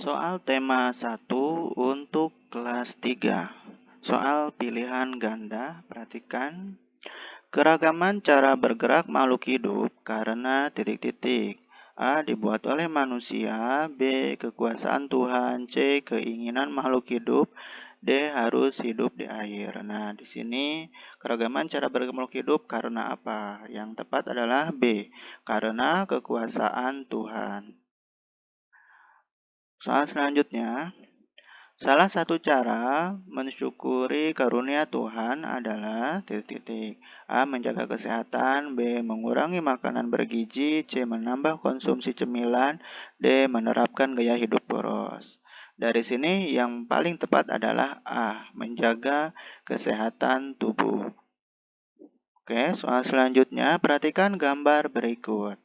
Soal tema 1 untuk kelas 3. Soal pilihan ganda, perhatikan. Keragaman cara bergerak makhluk hidup karena titik-titik. A. Dibuat oleh manusia. B. Kekuasaan Tuhan. C. Keinginan makhluk hidup. D. Harus hidup di air. Nah, di sini keragaman cara bergerak makhluk hidup karena apa? Yang tepat adalah B. Karena kekuasaan Tuhan. Soal selanjutnya. Salah satu cara mensyukuri karunia Tuhan adalah titik-titik. A. Menjaga kesehatan. B. Mengurangi makanan bergizi. C. Menambah konsumsi cemilan. D. Menerapkan gaya hidup boros. Dari sini yang paling tepat adalah A. Menjaga kesehatan tubuh. Oke, soal selanjutnya perhatikan gambar berikut.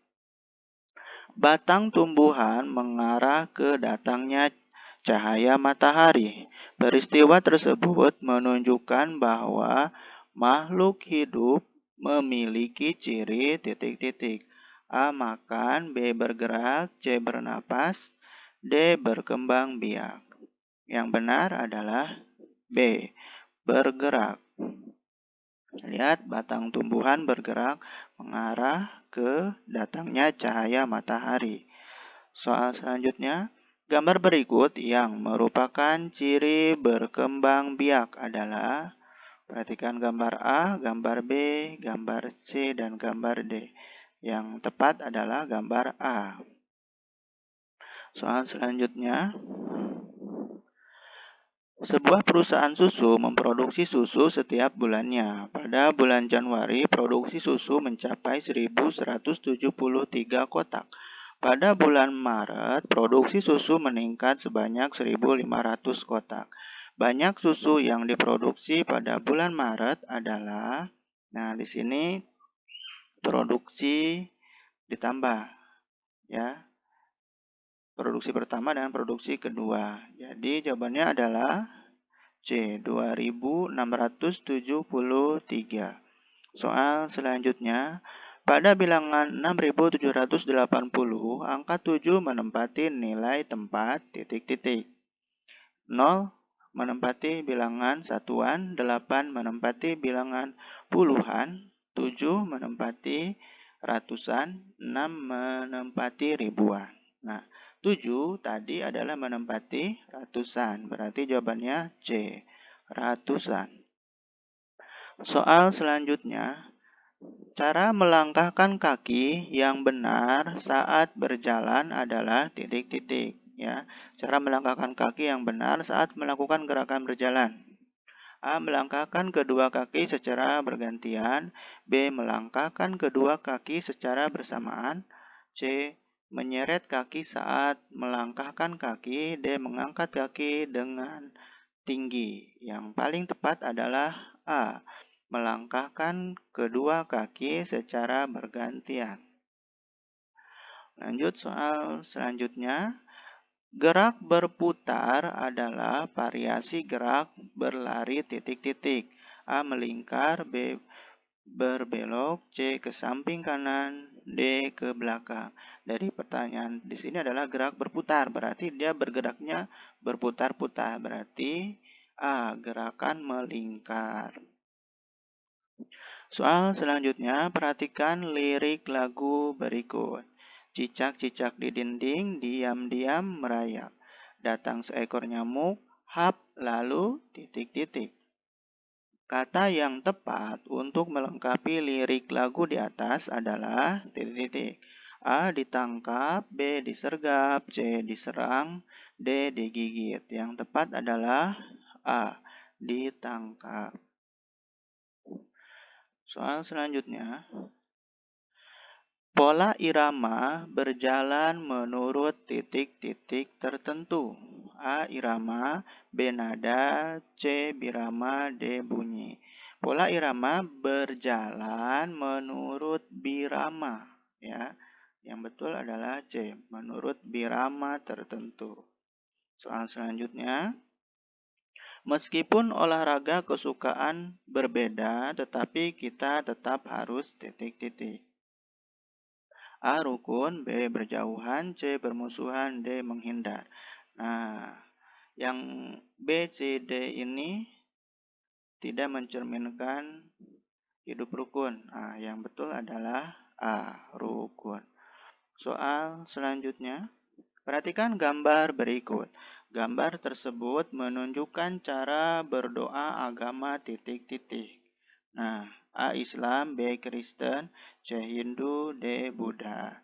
Batang tumbuhan mengarah ke datangnya cahaya matahari. Peristiwa tersebut menunjukkan bahwa makhluk hidup memiliki ciri titik-titik. A. Makan. B. Bergerak. C. Bernapas. D. Berkembang biak. Yang benar adalah B. Bergerak. Lihat, batang tumbuhan bergerak mengarah ke datangnya cahaya matahari. Soal selanjutnya, gambar berikut yang merupakan ciri berkembang biak adalah, perhatikan gambar A, gambar B, gambar C, dan gambar D. Yang tepat adalah gambar A. Soal selanjutnya, sebuah perusahaan susu memproduksi susu setiap bulannya. Pada bulan Januari, produksi susu mencapai 1.173 kotak. Pada bulan Maret, produksi susu meningkat sebanyak 1.500 kotak. Banyak susu yang diproduksi pada bulan Maret adalah, nah di sini produksi ditambah, ya. Produksi pertama dan produksi kedua. Jadi jawabannya adalah C. 2.673. Soal selanjutnya, pada bilangan 6.780, angka 7 menempati nilai tempat titik-titik. 0 menempati bilangan satuan, 8 menempati bilangan puluhan, 7 menempati ratusan, 6 menempati ribuan. Nah, 7 tadi adalah menempati ratusan, berarti jawabannya C, ratusan. Soal selanjutnya, cara melangkahkan kaki yang benar saat berjalan adalah titik-titik. Ya, cara melangkahkan kaki yang benar saat melakukan gerakan berjalan. A. Melangkahkan kedua kaki secara bergantian. B. Melangkahkan kedua kaki secara bersamaan. C. Menyeret kaki saat melangkahkan kaki. D. Mengangkat kaki dengan tinggi. Yang paling tepat adalah A. Melangkahkan kedua kaki secara bergantian. Lanjut soal selanjutnya. Gerak berputar adalah variasi gerak berlari titik-titik. A. Melingkar. B. Berbelok. C. Ke samping kanan. D. Ke belakang. Dari pertanyaan di sini adalah gerak berputar. Berarti dia bergeraknya berputar-putar. Berarti A. Gerakan melingkar. Soal selanjutnya, perhatikan lirik lagu berikut. Cicak-cicak di dinding, diam-diam merayap. Datang seekor nyamuk, hap, lalu titik-titik. Kata yang tepat untuk melengkapi lirik lagu di atas adalah titik-titik. A. Ditangkap. B. Disergap. C. Diserang. D. Digigit. Yang tepat adalah A. Ditangkap. Soal selanjutnya. Pola irama berjalan menurut titik-titik tertentu. A. Irama. B. Nada. C. Birama. D. Bunyi. Pola irama berjalan menurut birama. Ya, yang betul adalah C. Menurut birama tertentu. Soal selanjutnya. Meskipun olahraga kesukaan berbeda, tetapi kita tetap harus titik-titik. A. Rukun. B. Berjauhan. C. Bermusuhan. D. Menghindar. Nah, yang B, C, D ini tidak mencerminkan hidup rukun. Nah, yang betul adalah A, rukun. Soal selanjutnya, perhatikan gambar berikut. Gambar tersebut menunjukkan cara berdoa agama titik-titik. Nah, A Islam, B Kristen, C Hindu, D Buddha.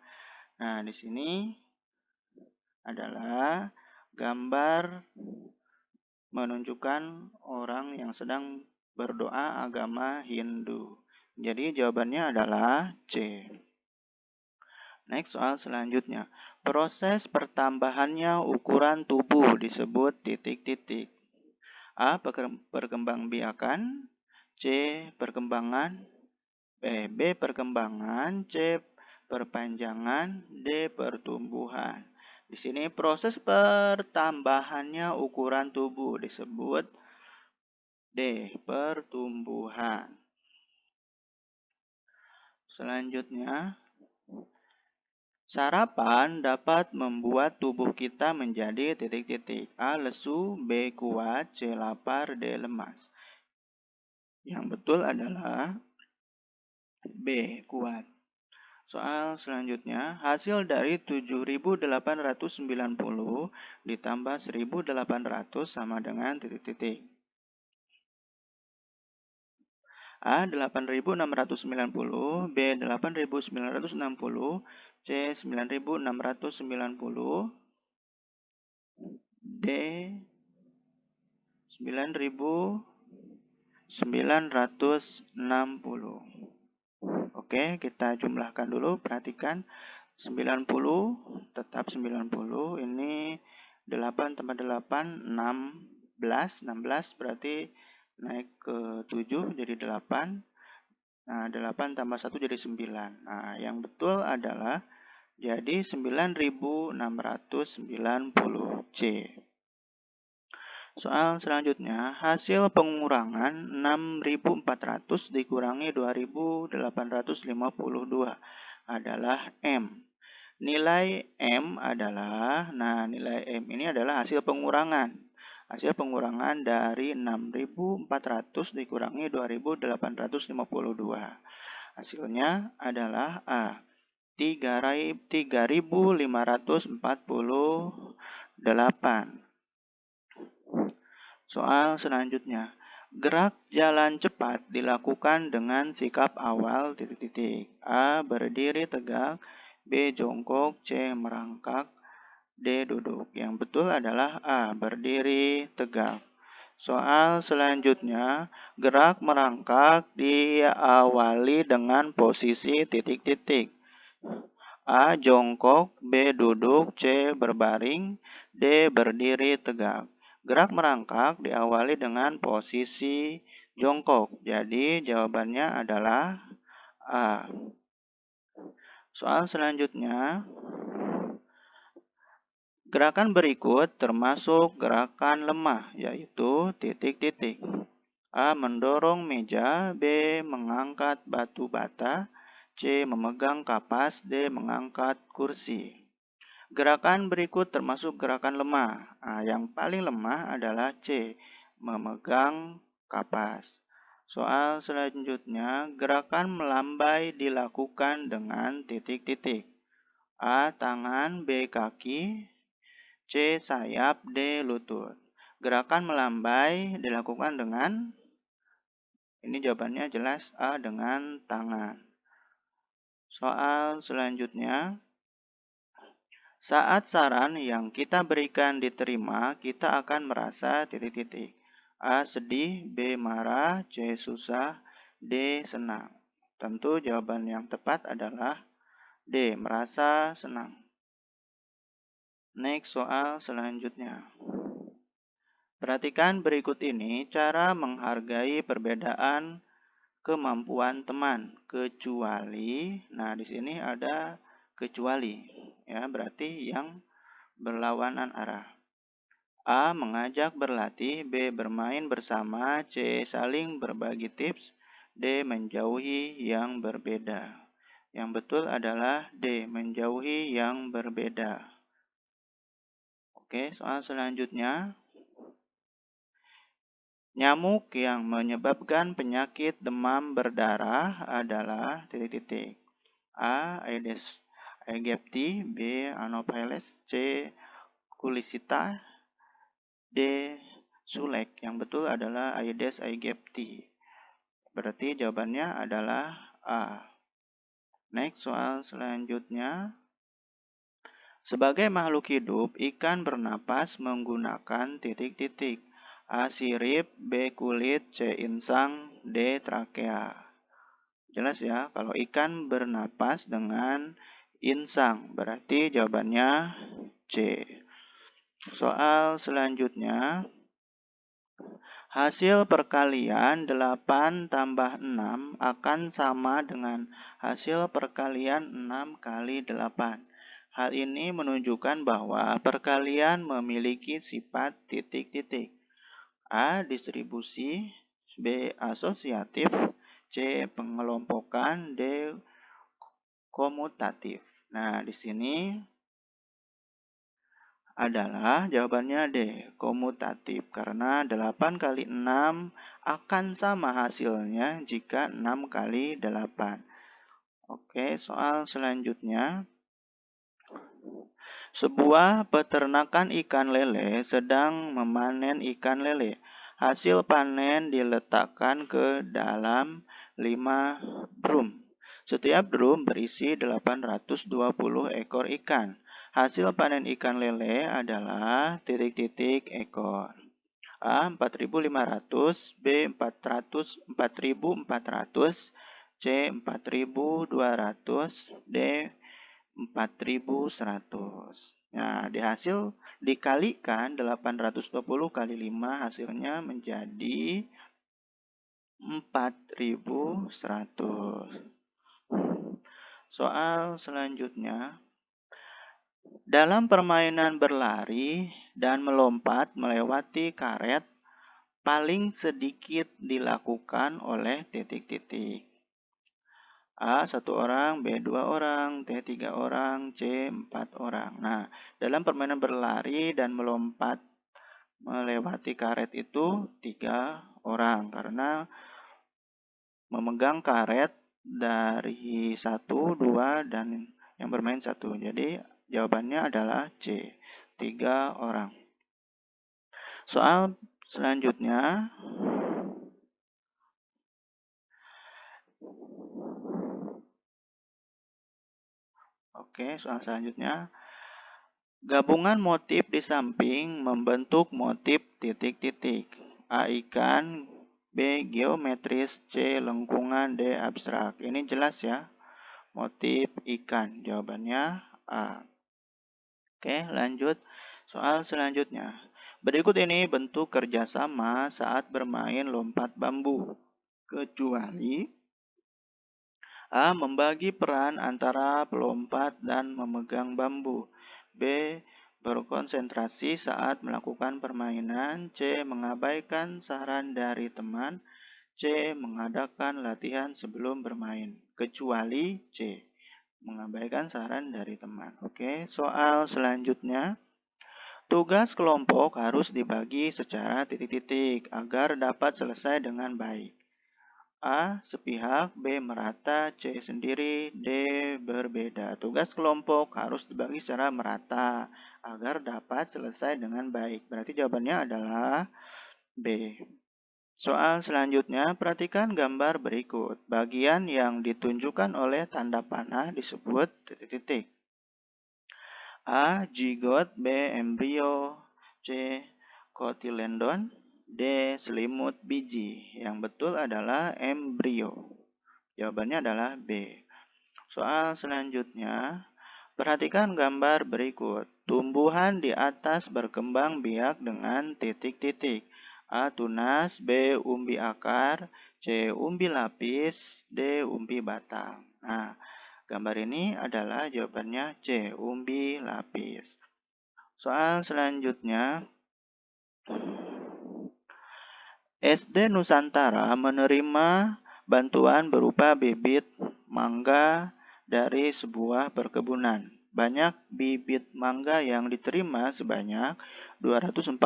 Nah, di sini adalah gambar menunjukkan orang yang sedang berdoa agama Hindu. Jadi jawabannya adalah C. Next, soal selanjutnya. Proses pertambahannya ukuran tubuh disebut titik-titik. A. Perkembangbiakan, C. Perkembangan, B. Perkembangan, C. Perpanjangan, D. Pertumbuhan. Di sini proses pertambahannya ukuran tubuh disebut D. Pertumbuhan. Selanjutnya, sarapan dapat membuat tubuh kita menjadi titik-titik. A. Lesu, B. Kuat, C. Lapar, D. Lemas. Yang betul adalah B. Kuat. Soal selanjutnya, hasil dari 7.890 ditambah 1.800 sama dengan titik-titik. A. 8.690, B. 8.960, C. 9.690, D. 9.960. Oke, kita jumlahkan dulu. Perhatikan 90 tetap 90. Ini 8 tambah 8 16. 16 berarti naik ke 7 jadi 8. Nah, 8 tambah 1 jadi 9. Nah, yang betul adalah jadi 9.690 C. Soal selanjutnya, hasil pengurangan 6.400 dikurangi 2.852 adalah M. Nilai M adalah, nilai M ini adalah hasil pengurangan. Hasil pengurangan dari 6.400 dikurangi 2.852. Hasilnya adalah A. 3.548. Soal selanjutnya. Gerak jalan cepat dilakukan dengan sikap awal titik-titik. A. Berdiri tegak, B. Jongkok, C. Merangkak, D. Duduk. Yang betul adalah A. Berdiri tegak. Soal selanjutnya, gerak merangkak diawali dengan posisi titik-titik. A. Jongkok, B. Duduk, C. Berbaring, D. Berdiri tegak. Gerak merangkak diawali dengan posisi jongkok. Jadi jawabannya adalah A. Soal selanjutnya, gerakan berikut termasuk gerakan lemah, yaitu titik-titik. A. Mendorong meja, B. Mengangkat batu bata, C. Memegang kapas, D. Mengangkat kursi. Gerakan berikut termasuk gerakan lemah. Nah, yang paling lemah adalah C. Memegang kapas. Soal selanjutnya, gerakan melambai dilakukan dengan titik-titik. A. Tangan, B. Kaki, C. Sayap, D. Lutut. Gerakan melambai dilakukan dengan, ini jawabannya jelas A. Dengan tangan. Soal selanjutnya, saat saran yang kita berikan diterima, kita akan merasa titik-titik. A. Sedih, B. Marah, C. Susah, D. Senang. Tentu jawaban yang tepat adalah D. Merasa senang. Next, soal selanjutnya. Perhatikan berikut ini cara menghargai perbedaan kemampuan teman. Kecuali, di sini ada kecuali. Ya, berarti yang berlawanan arah. A. Mengajak berlatih, B. Bermain bersama, C. Saling berbagi tips, D. Menjauhi yang berbeda. Yang betul adalah D. Menjauhi yang berbeda. Oke, soal selanjutnya. Nyamuk yang menyebabkan penyakit demam berdarah adalah titik-titik. A. Aedes aegypti, B. Anopheles, C. Culicita, D. Sulek. Yang betul adalah Aedes aegypti. Berarti jawabannya adalah A. Next, soal selanjutnya. Sebagai makhluk hidup, ikan bernapas menggunakan titik-titik. A. Sirip, B. Kulit, C. Insang, D. Trakea. Jelas ya, kalau ikan bernapas dengan insang, berarti jawabannya C. Soal selanjutnya. Hasil perkalian 8 tambah 6 akan sama dengan hasil perkalian 6 kali 8. Hal ini menunjukkan bahwa perkalian memiliki sifat titik-titik. A. Distribusi, B. Asosiatif, C. Pengelompokan, D. Komutatif. Nah, di sini adalah jawabannya D, komutatif. Karena 8 kali 6 akan sama hasilnya jika 6 kali 8. Oke, soal selanjutnya. Sebuah peternakan ikan lele sedang memanen ikan lele. Hasil panen diletakkan ke dalam 5 drum. Setiap drum berisi 820 ekor ikan. Hasil panen ikan lele adalah titik-titik ekor. A. 4.500, B. 4.400, C. 4.200, D. 4.100. Nah, di hasil dikalikan 820 kali 5 hasilnya menjadi 4.100. Soal selanjutnya. Dalam permainan berlari dan melompat melewati karet, paling sedikit dilakukan oleh titik-titik. A. 1 orang, B. 2 orang, C. 3 orang, C. 4 orang. Nah, dalam permainan berlari dan melompat melewati karet itu 3 orang. Karena memegang karet dari 1, 2, dan yang bermain 1. Jadi, jawabannya adalah C. 3 orang. Soal selanjutnya. Oke, soal selanjutnya. Gabungan motif di samping membentuk motif titik-titik. A. Ikan, B. Geometris, C. Lengkungan, D. Abstrak. Ini jelas ya. Motif ikan. Jawabannya A. Oke, lanjut. Soal selanjutnya. Berikut ini bentuk kerjasama saat bermain lompat bambu. Kecuali A. Membagi peran antara pelompat dan memegang bambu. B. Berkonsentrasi saat melakukan permainan. C. Mengabaikan saran dari teman. C. Mengadakan latihan sebelum bermain. Kecuali C. Mengabaikan saran dari teman. Oke, soal selanjutnya. Tugas kelompok harus dibagi secara titik-titik agar dapat selesai dengan baik. A. Sepihak, B. Merata, C. Sendiri, D. Berbeda. Tugas kelompok harus dibagi secara merata agar dapat selesai dengan baik. Berarti jawabannya adalah B. Soal selanjutnya, perhatikan gambar berikut. Bagian yang ditunjukkan oleh tanda panah disebut titik-titik. A. Zigot, B. Embrio, C. Cotyledon, D. Selimut biji. Yang betul adalah embrio. Jawabannya adalah B. Soal selanjutnya, perhatikan gambar berikut. Tumbuhan di atas berkembang biak dengan titik-titik. A. Tunas, B. Umbi akar, C. Umbi lapis, D. Umbi batang. Nah, gambar ini adalah jawabannya C. Umbi lapis. Soal selanjutnya, SD Nusantara menerima bantuan berupa bibit mangga dari sebuah perkebunan. Banyak bibit mangga yang diterima sebanyak 246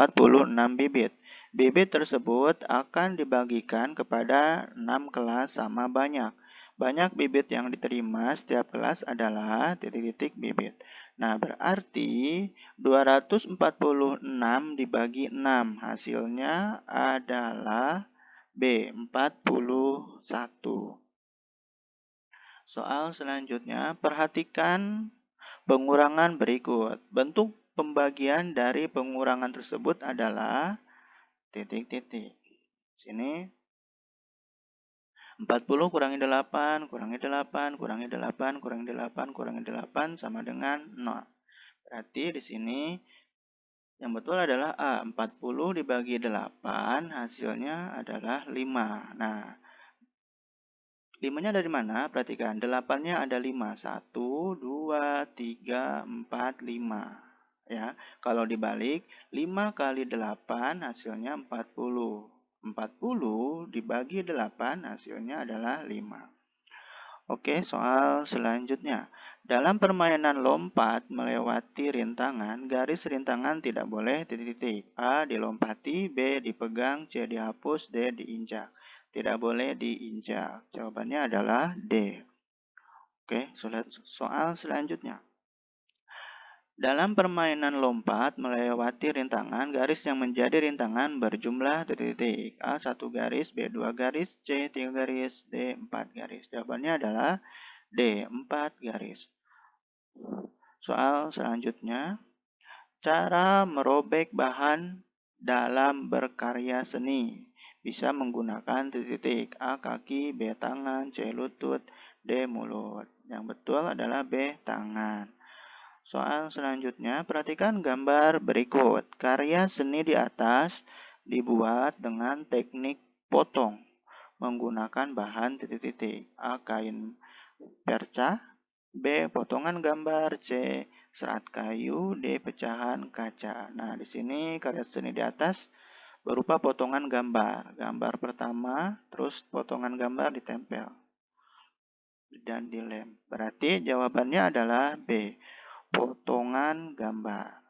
bibit. Bibit tersebut akan dibagikan kepada 6 kelas sama banyak. Banyak bibit yang diterima setiap kelas adalah titik-titik bibit. Nah, berarti 246 dibagi 6. Hasilnya adalah B, 41. Soal selanjutnya, perhatikan pengurangan berikut. Bentuk pembagian dari pengurangan tersebut adalah titik-titik. Sini 40 kurangi 8, kurangi 8, kurangi 8, kurangi 8, kurangi 8 sama dengan 0. Berarti di sini yang betul adalah A. 40 dibagi 8 hasilnya adalah 5. Nah, 5-nya dari mana? Perhatikan, 8-nya ada 5. 1, 2, 3, 4, 5. Ya, kalau dibalik, 5 kali 8 hasilnya 40. 40 dibagi 8 hasilnya adalah 5. Oke, soal selanjutnya. Dalam permainan lompat melewati rintangan, garis rintangan tidak boleh titik-titik. A. Dilompati, B. Dipegang, C. Dihapus, D. Diinjak. Tidak boleh diinjak. Jawabannya adalah D. Oke, soal selanjutnya. Dalam permainan lompat melewati rintangan, garis yang menjadi rintangan berjumlah titik-titik. A. 1 garis, B. 2 garis, C. 3 garis, D. 4 garis. Jawabannya adalah D. 4 garis. Soal selanjutnya. Cara merobek bahan dalam berkarya seni. Bisa menggunakan titik-titik. A. Kaki, B. Tangan, C. Lutut, D. Mulut. Yang betul adalah B. Tangan. Soal selanjutnya, perhatikan gambar berikut. Karya seni di atas dibuat dengan teknik potong menggunakan bahan titik-titik. A. Kain perca, B. Potongan gambar, C. Serat kayu, D. Pecahan kaca. Nah, di sini karya seni di atas berupa potongan gambar. Gambar pertama, terus potongan gambar ditempel dan dilem. Berarti jawabannya adalah B. Potongan gambar.